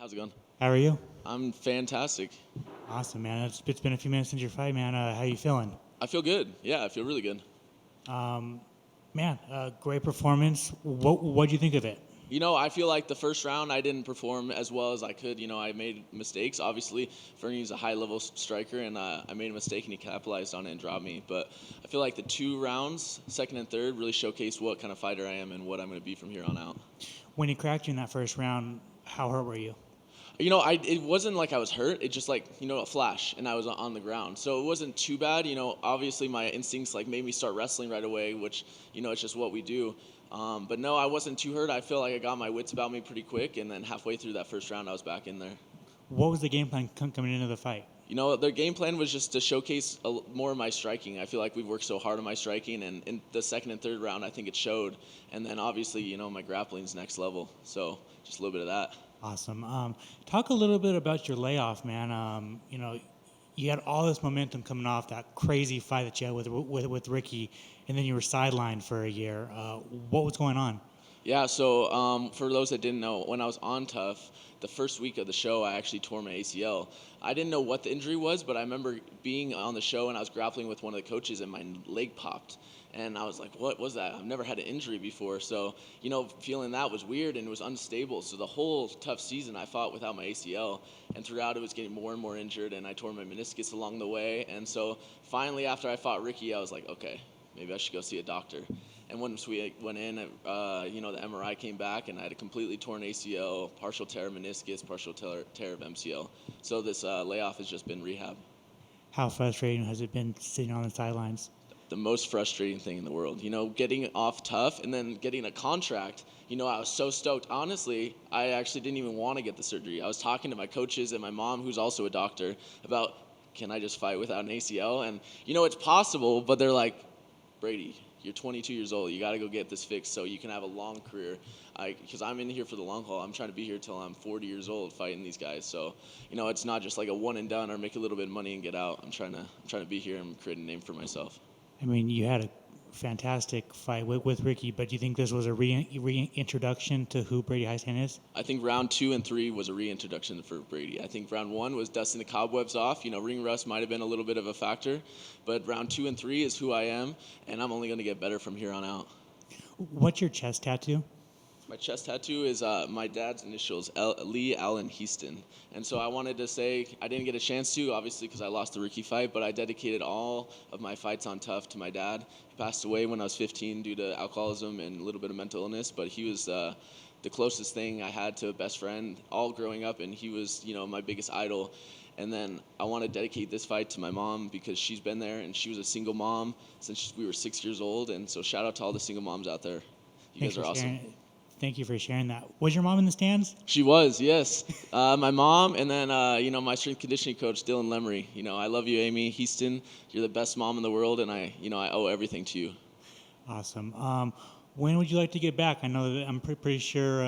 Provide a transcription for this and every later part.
How's it going? How are you? I'm fantastic. Awesome, man. It's been a few minutes since your fight, man. How you feeling? I feel good. Yeah, I feel really good. Man, great performance. What'd you think of it? I feel like the first round I didn't perform as well as I could. I made mistakes. Obviously, Fernie's a high-level striker, and I made a mistake, and he capitalized on it and dropped me. But I feel like the 2 rounds, second and third, really showcased what kind of fighter I am and what I'm going to be from here on out. When he cracked you in that first round, how hurt were you? It wasn't like I was hurt. It just a flash, and I was on the ground. So it wasn't too bad. Obviously my instincts made me start wrestling right away, which, it's just what we do. But no, I wasn't too hurt. I feel like I got my wits about me pretty quick, and then halfway through that first round, I was back in there. What was the game plan coming into the fight? Their game plan was just to showcase more of my striking. I feel like we've worked so hard on my striking, and in the second and third round, I think it showed. And then obviously, my grappling's next level. So just a little bit of that. Awesome. Talk a little bit about your layoff, man. You had all this momentum coming off that crazy fight that you had with Ricky, and then you were sidelined for a year. What was going on? Yeah, so for those that didn't know, when I was on Tough, the first week of the show, I actually tore my ACL. I didn't know what the injury was, but I remember being on the show and I was grappling with one of the coaches and my leg popped. And I was like, what was that? I've never had an injury before. So, feeling that was weird and it was unstable. So the whole Tough season, I fought without my ACL. And throughout, it was getting more and more injured, and I tore my meniscus along the way. And so finally, after I fought Ricky, I was like, okay, maybe I should go see a doctor. And once we went in, the MRI came back, and I had a completely torn ACL, partial tear of meniscus, partial tear of MCL. So this layoff has just been rehab. How frustrating has it been sitting on the sidelines? The most frustrating thing in the world. Getting off Tough and then getting a contract. I was so stoked. Honestly, I actually didn't even want to get the surgery. I was talking to my coaches and my mom, who's also a doctor, about, can I just fight without an ACL? And, it's possible, but they're like, Brady, you're 22 years old. You got to go get this fixed so you can have a long career. Because I'm in here for the long haul. I'm trying to be here till I'm 40 years old fighting these guys. So, it's not just like a one and done or make a little bit of money and get out. I'm trying to be here and create a name for myself. I mean, you had a fantastic fight with Ricky, but do you think this was a reintroduction to who Brady Hiestand is? I think round 2 and 3 was a reintroduction for Brady. I think round 1 was dusting the cobwebs off. Ring rust might have been a little bit of a factor, but round 2 and 3 is who I am, and I'm only going to get better from here on out. What's your chest tattoo? My chest tattoo is my dad's initials, Lee Allen Hiestand. And so I wanted to say, I didn't get a chance to, obviously, because I lost the Ricky fight, but I dedicated all of my fights on Tough to my dad. He passed away when I was 15 due to alcoholism and a little bit of mental illness, but he was the closest thing I had to a best friend all growing up, and he was, my biggest idol. And then I want to dedicate this fight to my mom because she's been there, and she was a single mom since we were 6 years old. And so shout out to all the single moms out there. You guys are awesome. Thank you for sharing that. Was your mom in the stands? She was, yes. My mom, and then, my strength conditioning coach, Dylan Lemery. I love you, Amy Hiestand. You're the best mom in the world, and I owe everything to you. Awesome. When would you like to get back? I know that I'm pretty sure,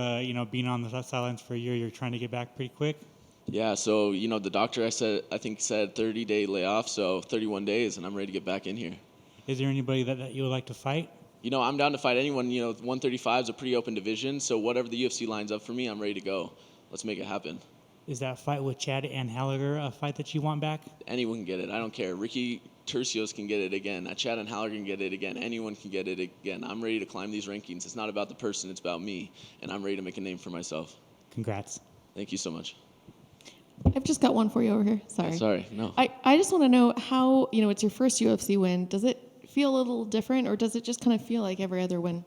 being on the sidelines for a year, you're trying to get back pretty quick. Yeah, so, the doctor said 30-day layoff, so 31 days, and I'm ready to get back in here. Is there anybody that you would like to fight? I'm down to fight anyone. 135 is a pretty open division, so whatever the UFC lines up for me, I'm ready to go. Let's make it happen. Is that fight with Chad and Halliger a fight that you want back? Anyone can get it. I don't care. Ricky Tercios can get it again. Chad and Halliger can get it again. Anyone can get it again. I'm ready to climb these rankings. It's not about the person. It's about me, and I'm ready to make a name for myself. Congrats. Thank you so much. I've just got one for you over here. Sorry. No. I just want to know how, it's your first UFC win. Does it feel a little different, or does it just kind of feel like every other win?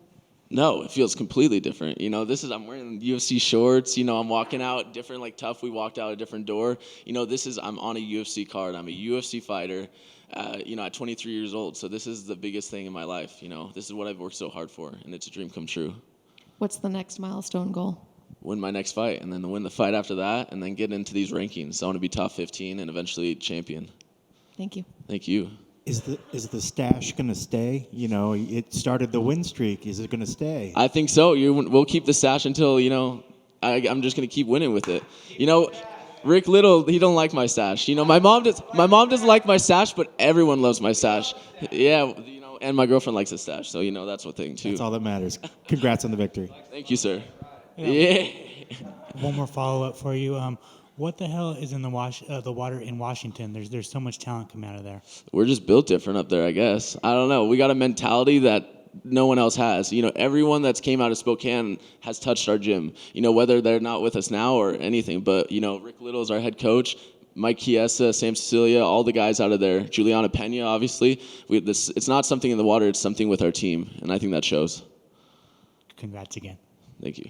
No, it feels completely different. I'm wearing UFC shorts. I'm walking out different, like Tough. We walked out a different door. I'm on a UFC card. I'm a UFC fighter, at 23 years old. So this is the biggest thing in my life. This is what I've worked so hard for, and it's a dream come true. What's the next milestone goal? Win my next fight, and then win the fight after that, and then get into these rankings. I want to be top 15 and eventually champion. Thank you. Thank you. Is the stash going to stay? It started the win streak. Is it going to stay? I think so. We'll keep the stash until, I'm just going to keep winning with it. Rick Little, he don't like my stash. My mom doesn't like my stash, but everyone loves my stash. Yeah, and my girlfriend likes the stash. So, that's one thing, too. That's all that matters. Congrats on the victory. Thank you, sir. Yeah. one more follow-up for you. What the hell is in the water in Washington? There's so much talent coming out of there. We're just built different up there, I guess. I don't know. We got a mentality that no one else has. Everyone that's came out of Spokane has touched our gym. Whether they're not with us now or anything. But Rick Little is our head coach. Mike Chiesa, Sam Cecilia, all the guys out of there. Juliana Pena, obviously. It's not something in the water. It's something with our team, and I think that shows. Congrats again. Thank you.